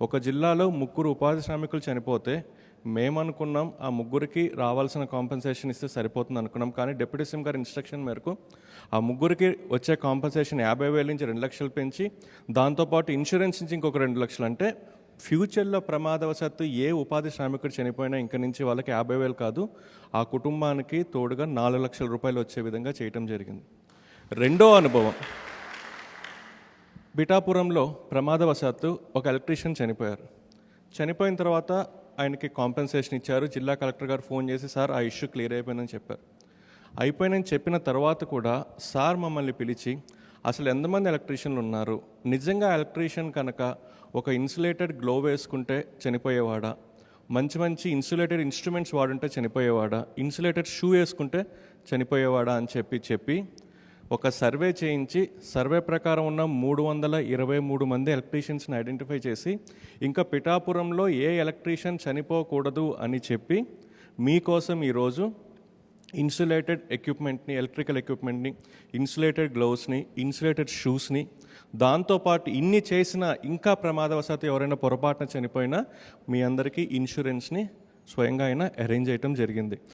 ఒక జిల్లాలో ముగ్గురు ఉపాధి శ్రామికులు చనిపోతే మేమనుకున్నాం ఆ ముగ్గురికి రావాల్సిన కాంపెన్సేషన్ ఇస్తే సరిపోతుంది అనుకున్నాం. కానీ డిప్యూటీ సీఎం గారి ఇన్స్ట్రక్షన్ మేరకు ఆ ముగ్గురికి వచ్చే కాంపెన్సేషన్ 50,000 నుంచి 2 లక్షలు పెంచి దాంతోపాటు ఇన్సూరెన్స్ నుంచి ఇంకొక 2 లక్షలు, అంటే ఫ్యూచర్లో ప్రమాదవశాత్తు ఏ ఉపాధి శ్రామికుడు చనిపోయినా ఇంక నుంచి వాళ్ళకి 50,000 కాదు, ఆ కుటుంబానికి తోడుగా 4 లక్షల రూపాయలు వచ్చే విధంగా చేయటం జరిగింది. రెండో అనుభవం, పిఠాపురంలో ప్రమాదవశాత్తు ఒక ఎలక్ట్రీషియన్ చనిపోయారు. చనిపోయిన తర్వాత ఆయనకి కాంపెన్సేషన్ ఇచ్చారు. జిల్లా కలెక్టర్ గారు ఫోన్ చేసి సార్ ఆ ఇష్యూ క్లియర్ అయిపోయిందని చెప్పారు. అయిపోయిందని చెప్పిన తర్వాత కూడా సార్ మమ్మల్ని పిలిచి అసలు ఎంతమంది ఎలక్ట్రీషియన్లు ఉన్నారు, నిజంగా ఎలక్ట్రీషియన్ కనుక ఒక ఇన్సులేటెడ్ గ్లో వేసుకుంటే చనిపోయేవాడా, మంచి మంచి ఇన్సులేటెడ్ ఇన్స్ట్రుమెంట్స్ వాడుంటే చనిపోయేవాడా, ఇన్సులేటెడ్ షూ వేసుకుంటే చనిపోయేవాడా అని చెప్పి ఒక సర్వే చేయించి సర్వే ప్రకారం ఉన్న 323 మంది ఎలక్ట్రీషియన్స్ని ఐడెంటిఫై చేసి ఇంకా పిఠాపురంలో ఏ ఎలక్ట్రీషియన్ చనిపోకూడదు అని చెప్పి మీకోసం ఈరోజు ఇన్సులేటెడ్ ఎక్విప్మెంట్ని, ఎలక్ట్రికల్ ఎక్విప్మెంట్ని, ఇన్సులేటెడ్ గ్లౌస్ని, ఇన్సులేటెడ్ షూస్ని, దాంతోపాటు ఇన్ని చేసిన ఇంకా ప్రమాదవశాత్తు ఎవరైనా పొరపాటున చనిపోయినా మీ అందరికీ ఇన్సూరెన్స్ని స్వయంగా ఆయన అరేంజ్ చేయడం జరిగింది.